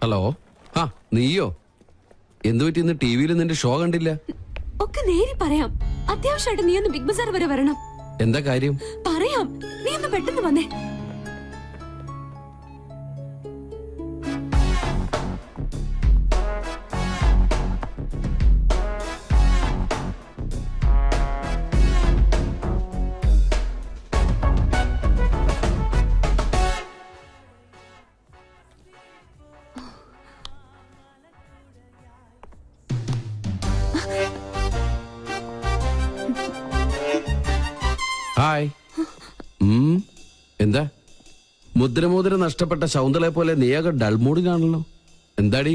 Hello. ആ നീയോ? എന്തു പറ്റി ഇന്ന് ടിവിയിൽ നിന്റെ ഷോ കണ്ടില്ല? ഒക്കെ നേരി പറയാം. അത്യാവശ്യമായിട്ട് നീ ഒന്ന് ബിഗ് ബസാർ വരെ വരണം. എന്താ കാര്യം? പറയാം, നീ ഒന്ന് പെട്ടെന്ന് വന്നേ. ഹായ്. എന്താ മുദ്രമോതിരം നഷ്ടപ്പെട്ട ശൗന്തളെ പോലെ നീയാകെ ഡൾമൂഡിലാണല്ലോ. എന്താടി,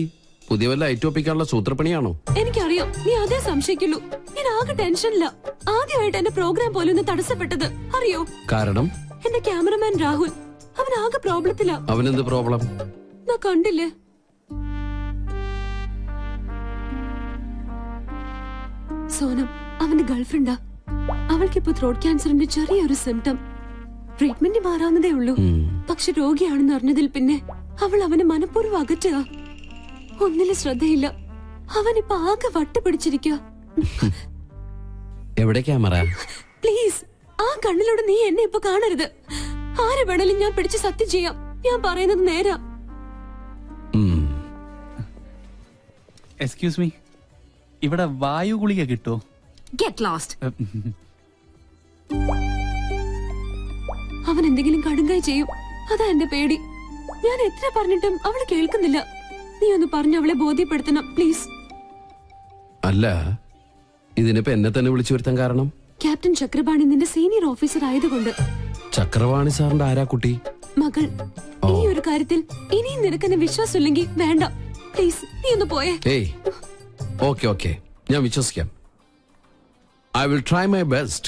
പുതിയ വല്ല ഐറ്റോപ്പിക്കാനുള്ള സൂത്രപ്പണിയാണോ? എനിക്കറിയാം, നീ അതേ സംശയിക്കുള്ളൂ. ഞാൻ ആകെ ടെൻഷനില്ല. ആദ്യമായിട്ട് എന്റെ പ്രോഗ്രാം പോലും ഒന്ന് തടസ്സപ്പെട്ടത് അറിയോ? കാരണം എന്റെ ക്യാമറമാൻ രാഹുൽ, അവൻ ആകെ പ്രോബ്ലത്തിലാ. അവനെന്ത് പ്രോബ്ലം? ഞാൻ കണ്ടില്ലേ, സോനം അവന്റെ ഗേൾഫ്രണ്ടാ. അവൾക്കിപ്പോ ത്രോട്ട് ക്യാൻസറിന്റെ ചെറിയൊരു സിംറ്റം. ട്രീറ്റ്മെന്റ് മാറാവുന്നതേ ഉള്ളൂ. പക്ഷെ രോഗിയാണെന്ന് അറിഞ്ഞതിൽ പിന്നെ അവൾ അവനെ മനഃപൂർവ്വം അകറ്റുക. ഒന്നിലും ശ്രദ്ധയില്ല. അവനിപ്പോ ആകെ വട്ടുപിടിച്ചിരിക്കുക. എവിടെ ക്യാമറ? പ്ലീസ്, ആ കണ്ണിലൂടെ നീ എന്നെ ഇപ്പൊ കാണരുത്. ആരെ വേണേലും ഞാൻ പിടിച്ച് സത്യം ചെയ്യാം. ഞാൻ പറയുന്നത് നേരാ. എക്സ്ക്യൂസ് മീ, ഇവിടെ വായു ഗുളിക കിട്ടോ? Get lost. അവൻ എന്തെങ്കിലും കടുങ്കായി ചെയ്യും, അതാ എന്റെ പേടി. ഞാൻ എത്ര പറഞ്ഞിട്ടും അവള് കേൾക്കുന്നില്ല. നീ ഒന്ന് പറഞ്ഞ് അവളെ ബോധ്യപ്പെടുത്തണം പ്ലീസ്. അല്ല, ഇതിനിപ്പോ എന്നെ തന്നെ വിളിച്ചു വരുത്താൻ കാരണം? ക്യാപ്റ്റൻ ചക്രപാണി നിന്റെ സീനിയർ ഓഫീസർ ആയതുകൊണ്ട്. ചക്രപാണി സാറിന്റെ ആരാ കുട്ടി? മകൾ. ഈ ഒരു കാര്യത്തിൽ ഇനിയും നിനക്കെന്നെ വിശ്വാസമില്ലെങ്കിൽ വേണ്ട. പ്ലീസ് നീ ഒന്ന് പോയേ. ഏയ്, ഓക്കെ ഓക്കെ, ഞാൻ വിശ്വസിക്കാം. I will try my best.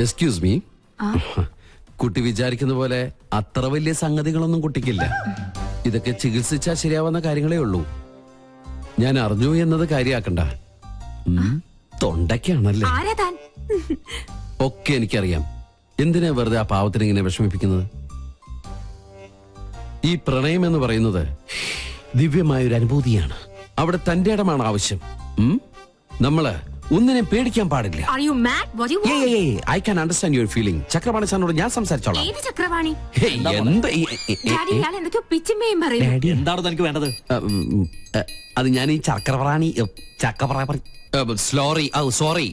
Excuse me. കുട്ടി വിചാരിക്കുന്ന പോലെ അത്ര വലിയ സംഗതികളൊന്നും കുട്ടിക്കില്ല. ഇതൊക്കെ ചികിത്സിച്ചാൽ ശരിയാവുന്ന കാര്യങ്ങളേ ഉള്ളൂ. ഞാൻ അറിഞ്ഞു എന്നത് കാര്യാക്കണ്ട. തൊണ്ടയ്ക്കാണല്ലേ? ഒക്കെ എനിക്കറിയാം. എന്തിനാ വെറുതെ ആ പാവത്തിന് ഇങ്ങനെ വിഷമിപ്പിക്കുന്നത്? ഈ പ്രണയം എന്ന് പറയുന്നത് ദിവ്യമായൊരു അനുഭൂതിയാണ്. അവിടെ തന്റെ ഇടമാണ് ആവശ്യം. നമ്മള് ഒന്നിനെ പേടിക്കാൻ പാടില്ല. I can understand your feeling. Chakrapani സാറിനോട് ഞാൻ സംസാരിച്ചോളാം. എന്താണ് തനിക്ക് വേണ്ടത്? അത് ഞാൻ ഈ സോറി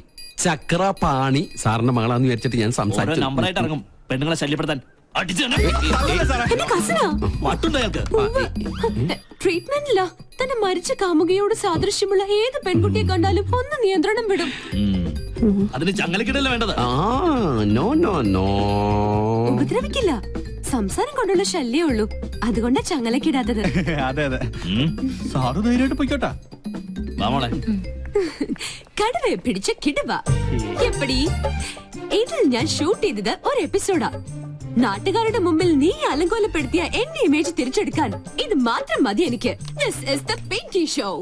ചക്രപാണി സാറിന്റെ മകളാന്ന് വിചാരിച്ചിട്ട് ഞാൻ സംസാരിച്ചു. നമ്പറായിട്ട് ഇറങ്ങും പെണ്ണുങ്ങളെ ശല്യപ്പെടുത്താൻ. ട്രീറ്റ്മെന്റില്ല. തന്നെ മരിച്ച കാമുകയോട് സാദൃശ്യമുള്ള ഏത് പെൺകുട്ടിയെ കണ്ടാലും ഒന്ന് നിയന്ത്രണം വിടും. അതിന് ചങ്ങലക്കിടല്ല വേണ്ടത്. ഉപദ്രവിക്കില്ല. സംസാരം കൊണ്ടുള്ള ശല്യേ ഉള്ളൂ. അതുകൊണ്ടാ ചങ്ങലക്കിടാത്തത്. അതെ അതെ, സാറ് ധൈര്യമായിട്ട് പോയിക്കോട്ടാ. കടുവയെ പിടിച്ച കിടുവ. എപ്പടി? ഇതിൽ ഞാൻ ഷൂട്ട് ചെയ്തത് ഒരു എപ്പിസോഡാ. നാട്ടുകാരുടെ മുമ്പിൽ നീ അലങ്കോലപ്പെടുത്തിയ എന്റെ ഇമേജ് തിരിച്ചെടുക്കാൻ ഇത് മാത്രം മതി എനിക്ക്. This is the Pinky Show.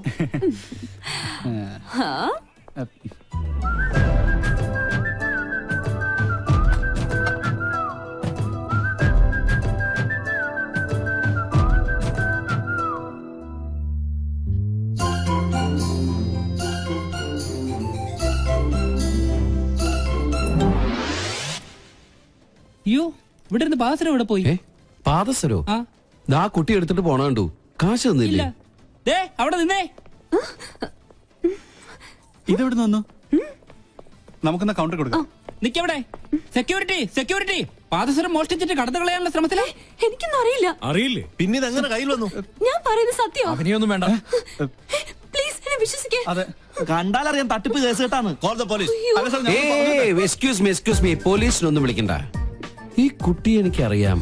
യോ, ഇവിടെ ഇരുന്ന് പാദസരം ഇവിടെ പോയി. പാദസരോ? ദാ കുട്ടി എടുത്തിട്ട് പോണ കണ്ടു. കാശ് തന്നില്ലേ? അവിടെ നിന്നേ. ഇതെവിടെ വന്നു? നമുക്കെന്നാ കൗണ്ടർ കൊടുക്കാം. നിക്കവിടെ. സെക്യൂരിറ്റി സെക്യൂരിറ്റി, പാദസരം മോഷ്ടിച്ചിട്ട് കടന്നു കളയാനുള്ള ശ്രമത്തിലാ. എനിക്കൊന്നും അറിയില്ല. അറിയില്ലേ? പിന്നെ ഇതെങ്ങനെ കയ്യിൽ വന്നു? ഞാൻ പറയുന്നത് സത്യം. അഭിനയൊന്നും വേണ്ട. പ്ലീസ് എന്നെ വിശ്വസിക്കേ. അതെ, കണ്ടാലറിയാം തട്ടിപ്പ് കേസ് കേട്ടാണ്. Call the police. Excuse me, പോലീസിനൊന്നും വിളിക്കണ്ട. ഈ കുട്ടി എനിക്കറിയാം.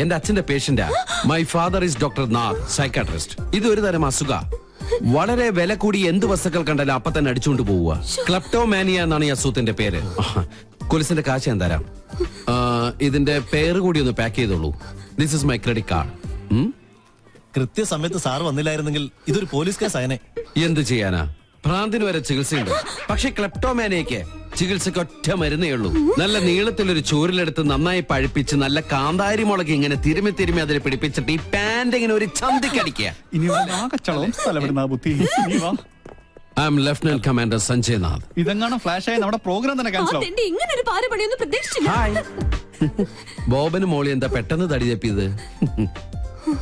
എന്റെ അച്ഛന്റെ പേഷ്യന്റാ. My father is doctor Nath, psychiatrist. ഇതൊരു തരം അസുഖ. വളരെ വില കൂടി എന്ത് വസ്തുക്കൾ കണ്ടാലും അപ്പൊ തന്നെ അടിച്ചുകൊണ്ട് പോവുക. ക്ലെപ്റ്റോമാനിയ എന്നാണ് ഈ അസുഖത്തിന്റെ പേര്. കൊലിസിന്റെ കാശ് ഞാൻ തരാം. ഇതിന്റെ പേര് കൂടി ഒന്ന് പാക്ക് ചെയ്തോളൂ. This is my credit card. കൃത്യസമയത്ത് സാർ വന്നില്ലായിരുന്നെങ്കിൽ ഇതൊരു പോലീസ് കേസ് ആയനെ. എന്ത് ചെയ്യാനാ, ഭ്രാന്തിന് വരെ ചികിത്സയുണ്ട്. പക്ഷെ ക്ലെപ്റ്റോമാനിയക്ക് ചികിത്സക്ക് ഒറ്റ മരുന്നേ ഉള്ളൂ. നല്ല നീളത്തിലൊരു ചോരിലെടുത്ത് നന്നായി പഴുപ്പിച്ച് നല്ല കാന്താരി മുളക് ഇങ്ങനെ തിരുമി തിരുമി അതിൽ പിടിപ്പിച്ചിട്ട് ഈ പാന്റ് ഇങ്ങനെ ഒരു ചന്തിക്കടിക്കുക. I am lieutenant commander Sanjay Nath. ഇതെങ്ങാണ് ഫ്ലാഷ് ആയി നമ്മുടെ പ്രോഗ്രാം തന്നെ ക്യാൻസൽ ആവും. ഇങ്ങനെ ഒരു പാരപണിയൊന്നും പ്രതീക്ഷിച്ചില്ല. ബോബന് മോളി എന്താ പെട്ടെന്ന് തടി തപ്പിയത്?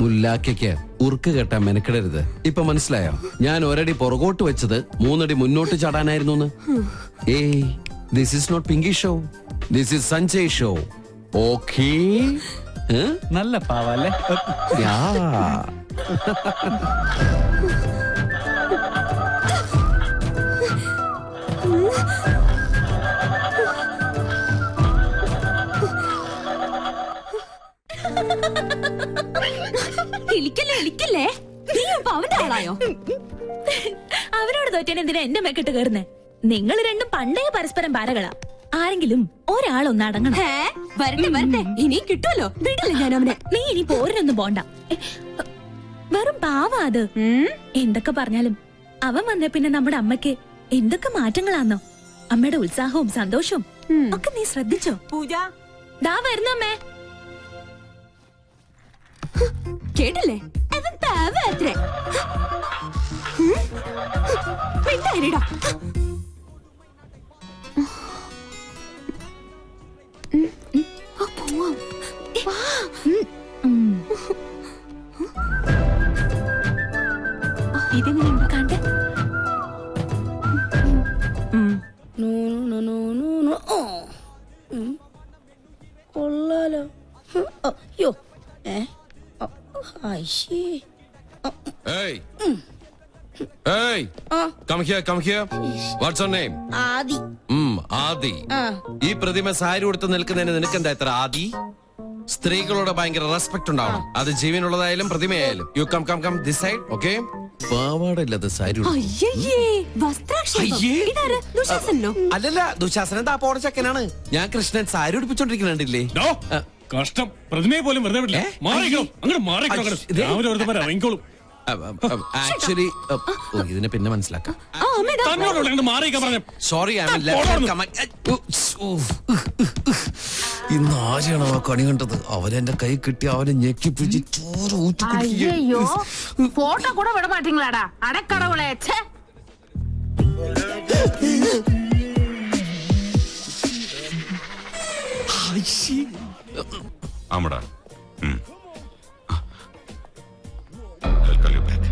മുല്ലാക്കയ്ക്ക് ഉറുക്ക് കെട്ടാൻ മെനക്കിടരുത്. ഇപ്പൊ മനസ്സിലായോ? ഞാൻ ഒരടി പുറകോട്ട് വെച്ചത് 3 അടി മുന്നോട്ട് ചാടാനായിരുന്നു. ഏയ്, this is not Pinky show, this is Sanjay show. Okay? നല്ല പാവല്ലേ? ഇളിക്കല്ലേ നീ ഇപ്പൊ അവന്റെ ആളായോ? അവരോട് തോറ്റാൻ എന്തിനാ എന്റെ മെക്കിട്ട് കയറുന്നേ? നിങ്ങൾ രണ്ടും പണ്ടേ പരസ്പരം പാരകളാ. ആരെങ്കിലും ഒരാളൊന്ന് അടങ്ങണം. വരട്ടെ ഇനി കിട്ടുമല്ലോ. വിടില്ല ഞാൻ അവനെ. നീ ഇനി പോരിനൊന്നും പോണ്ട. വെറും പാവാ അത്. എന്തൊക്കെ പറഞ്ഞാലും അവൻ വന്ന പിന്നെ നമ്മുടെ അമ്മയ്ക്ക് എന്തൊക്കെ മാറ്റങ്ങളാന്നോ. അമ്മയുടെ ഉത്സാഹവും സന്തോഷവും ഒക്കെ നീ ശ്രദ്ധിച്ചോ? പൂജ ദാ വരുന്നമ്മേ. കേട്ടില്ലേ? അവൻ പാവത്രേ. മിണ്ടായിരിടാ. ഇതെങ്ങനെയുണ്ട് കണ്ടേ? കൊള്ളാലോ. അയ്യോ Hey! Hey! Come here. What's your name? ആദി. ആദി. ഈ പ്രതിമ സാരി ഉടുത്ത് നിൽക്കുന്നതിന് നിനക്കെന്താ ഇത്ര ആദി? സ്ത്രീകളോട് ഭയങ്കര റെസ്പെക്ട് ഉണ്ടാവണം. അത് ജീവനുള്ളതായാലും പ്രതിമയായാലും. You come this side, okay? പാവാടയില്ലാത്ത സാരി. അല്ലല്ല, ദുശാസനൻ താപ്പോടെ ചെക്കനാണ്. ഞാൻ കൃഷ്ണൻ സാരി ഉടുപ്പിച്ചോണ്ടിരിക്കുന്നുണ്ടില്ലേ? കഷ്ടം, പ്രതിമയെ പോലും വെറുതെ വിടില്ല. ഇറങ്ങിക്കോളും. ആക്ച്വലി ഇതിനെ പിന്നെ മനസ്സിലാക്കാം. സോറി, ഇന്ന് ആരെയാണോ ആ കണി കണ്ടത്? അവനെന്റെ കൈ കിട്ടി അവനെ ഞെക്കിപ്പിടിച്ച് ചോര ஐயோ போட்டோ கூட விட மாட்டீங்களாடா அடக்கடவுளே. ആമടാ. I'll call you back.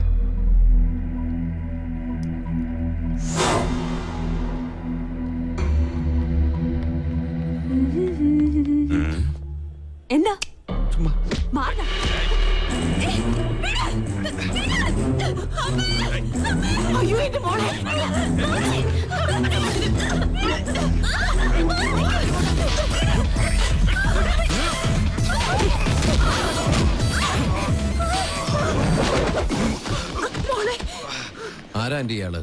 എന്താ? അയ്യോ എന്റെ മോളെ. ആരാ എന്റെ ഇയാള്?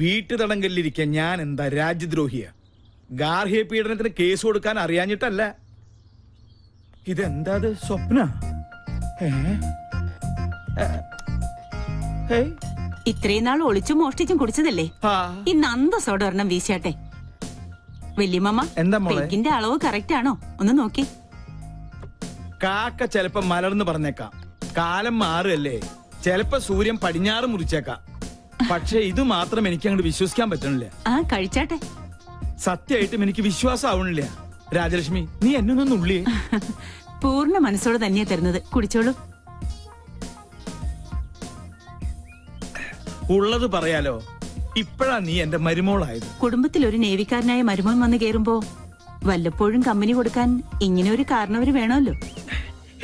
വീട്ടുതടങ്കലിരിക്കാൻ ഞാൻ എന്താ രാജ്യദ്രോഹിയ? ഗാർഹിക പീഡനത്തിന് കേസ് കൊടുക്കാൻ അറിയാഞ്ഞിട്ടല്ല. ഇതെന്താ സ്വപ്ന? ഇത്രയും നാൾ ഒളിച്ചും മോഷ്ടിച്ചും കുടിച്ചതല്ലേ? ഇന്ന് അന്തസ്സോടെ ഒരെണ്ണം വീശാട്ടെ. വല്യമ്മ, എന്താ മോളെ? പെഗിന്റെ അളവ് കറക്റ്റ് ആണോ? ഒന്ന് നോക്കി. കാക്ക ചെലപ്പോ മലർന്ന് പറഞ്ഞേക്കാം, കാലം മാറുകല്ലേ, ചെലപ്പോ സൂര്യൻ പടിഞ്ഞാറ് മുറിച്ചേക്കാം. പക്ഷെ ഇത് മാത്രം എനിക്ക് അങ്ങോട്ട് വിശ്വസിക്കാൻ പറ്റണില്ല. ആ, കഴിച്ചാട്ടെ. സത്യമായിട്ടും എനിക്ക് വിശ്വാസം ആവണില്ല. രാജലക്ഷ്മി, നീ എന്നൊന്നും ഉള്ളിയേ. പൂർണ്ണ മനസ്സോടെ തന്നെയാ തരുന്നത്. കുടിച്ചോളൂ. ഉള്ളത് പറയാലോ, ഇപ്പഴാ നീ എന്റെ മരുമോളായത്. കുടുംബത്തിൽ ഒരു നേവിക്കാരനായ മരുമോൻ വന്ന് കേറുമ്പോ വല്ലപ്പോഴും കമ്പനി കൊടുക്കാൻ ഇങ്ങനെ ഒരു കാരണവര് വേണമല്ലോ.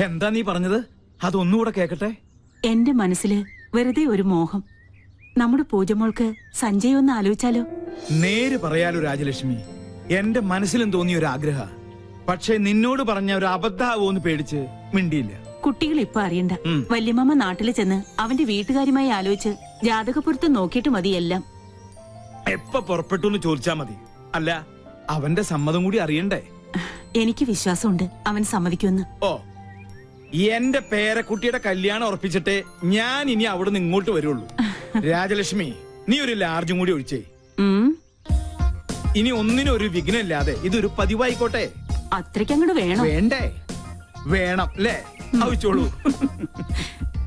എന്താ നീ പറഞ്ഞത്? അതൊന്നുകൂടെ കേക്കട്ടെ. എന്റെ മനസ്സില് വെറുതെ ഒരു മോഹം. നമ്മുടെ പൂജമോൾക്ക് സഞ്ജയ് ഒന്ന് ആലോചിച്ചാലോ? നേര് പറയാലോ രാജലക്ഷ്മി, എന്റെ മനസ്സിലും തോന്നിയ ഒരു ആഗ്രഹ. പക്ഷെ നിന്നോട് പറഞ്ഞ ഒരു അബദ്ധാവോന്ന് പേടിച്ച് മിണ്ടിയില്ല. കുട്ടികൾ ഇപ്പൊ അറിയണ്ട. വല്യമ്മ നാട്ടിൽ ചെന്ന് അവന്റെ വീട്ടുകാരുമായി ആലോചിച്ച് ജാതകപ്പുറത്ത് നോക്കിയിട്ട് മതി എല്ലാം. എപ്പ പുറപ്പെട്ടു എന്ന് ചോദിച്ചാ മതി. അല്ല, അവന്റെ സമ്മതം കൂടി അറിയണ്ടേ? എനിക്ക് വിശ്വാസമുണ്ട് അവൻ സമ്മതിക്കുമെന്ന്. ഓ, എന്റെ പേരക്കുട്ടിയുടെ കല്യാണം ഉറപ്പിച്ചിട്ടേ ഞാൻ ഇനി അവിടുന്ന് ഇങ്ങോട്ട് വരുള്ളൂ. രാജലക്ഷ്മി, നീ ഒരു ലാർജും കൂടി ഒഴിച്ചേ. ഇനി ഒന്നിനും ഒരു വിഘ്നമില്ലാതെ ഇതൊരു പതിവായിക്കോട്ടെ. അത്രയ്ക്കങ്ങോട്ട് വേണം. വേണ്ടേ? വേണം അല്ലേ? ആവശ്യമുള്ളൂ.